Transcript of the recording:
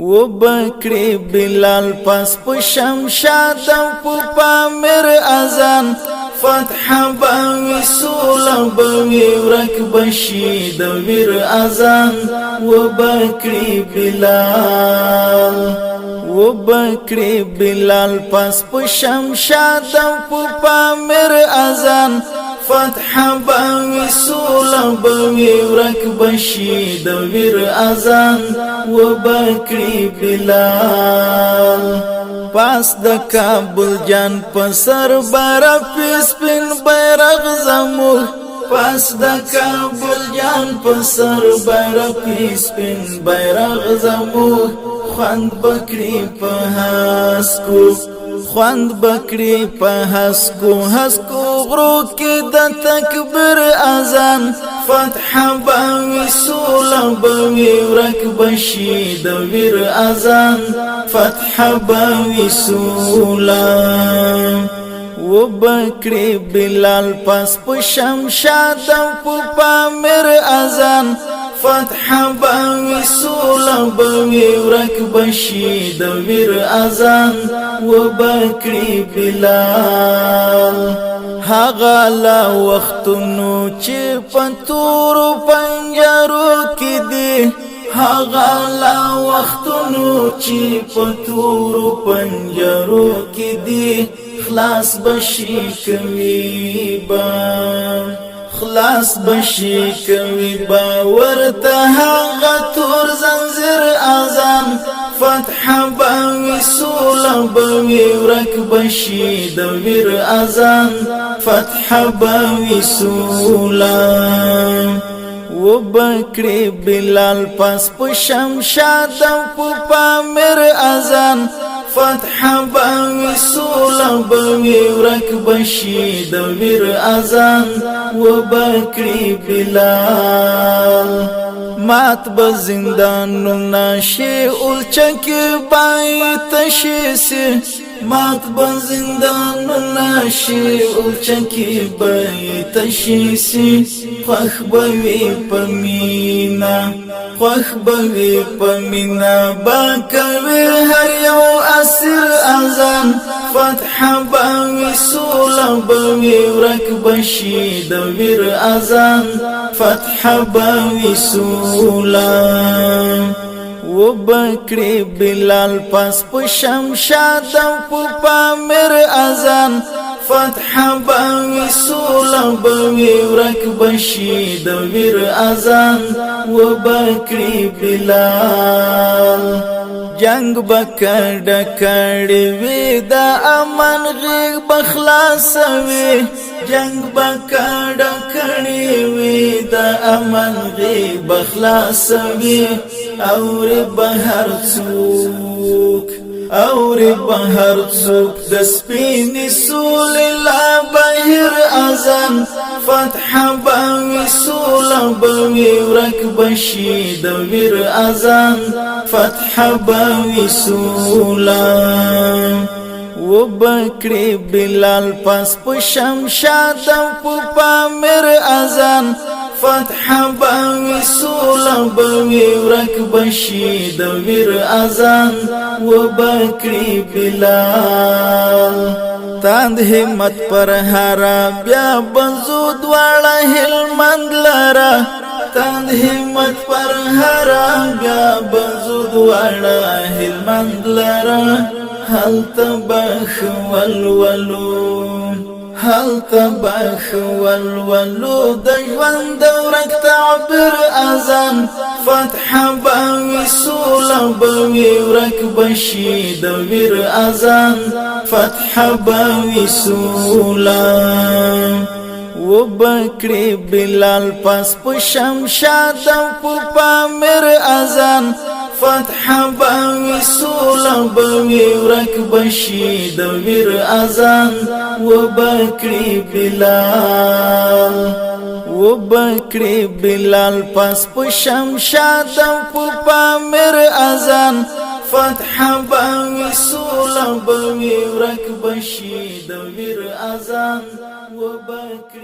و بکری بلال پس په شمشاد په پامیر اذان فتح باوی سولا باوی ورک بشی د ویر اذان و بکری بلال پس په شمشاد په پامیر اذان فتح باوی سولا باوی ورک بشی د ویر اذان و بکری بلال پاس د کابل جان پسر بارا پیسپین بیرغ زموږ پاس د کابل جان پسر بارا پیسپین بیرغ زموږ خوند بکری په هسکو خوند بکری په هسکو غرو کې د تکبیر اذان فتح باوی سولا باوی ورک بشی د ویر اذان فتح باوی سولا و بکری بلال پس په شمشاد په پامیر اذان فتح باوی سولا باوی ورک بشی د ویر اذان و بکری بلال هغه لا وختونو چې پتور پنجرو کې دي هغه لا وختونو چې پتور پنجرو کې دي خلاص بشي کوي با خلاص بشي کوي با ورته هغه تور زنجیر اذان فتح باوی سولا باوی ورک بشی د ویر اذان فتح باوی سولا و بکری بلال پس په شمشاد په پامیر اذان فتح باوی سولا باوی ورک بشی د ویر اذان و بکری بلال مات به زندانو ناشی اولچکی بای تشیسی مات به زندانو ناشی اولچکی بای تشیسی خوخ بوی پمینا خوخ بوی پمینا باکوی هر یو اسیر اذان فتح باوی سولا باوی ورک بشی د ویر اذان فتح باوی سولا و بکری بلال پس په شمشاد په پامیر اذان فتح باوی سولا باوی ورک بشی د ویر اذان و بکری بلال جنگ بکړه کړي وی د امن غیغ بخلاص وی جنگ بکړه کړي وی د امن غیغ بخلاص وی اور بهر څوک اور بهر څوک د سپین سول لا بهر اذان فتح باوی سولا باوی ورک بشی د ویر اذان فتح باوی سولا و بکری بلال پس په شمشاد په پامیر اذان فتح باوی سولا باوی ورک بشی د ویر اذان و بکری بلال تاند همت پر هرا بیا بنزو دواړه هلمند لرا تاند همت پر هرا بیا بنزو دواړه هلمند لرا هل تبخ والولو هل تبخ والولو د ژوند ورک تعبیر اذان فتح باوی سولا باوی ورک بشی د ویر اذان فتح باوی سولا و بکری بلال پس په شمشاد په پامیر اذان فتح باوی سولا باوی ورک بشی د ویر اذان و بکری بلال پس په شمشاد په پامیر اذان فتح باوی سولا باوی ورک بشی د ویر اذان و بکری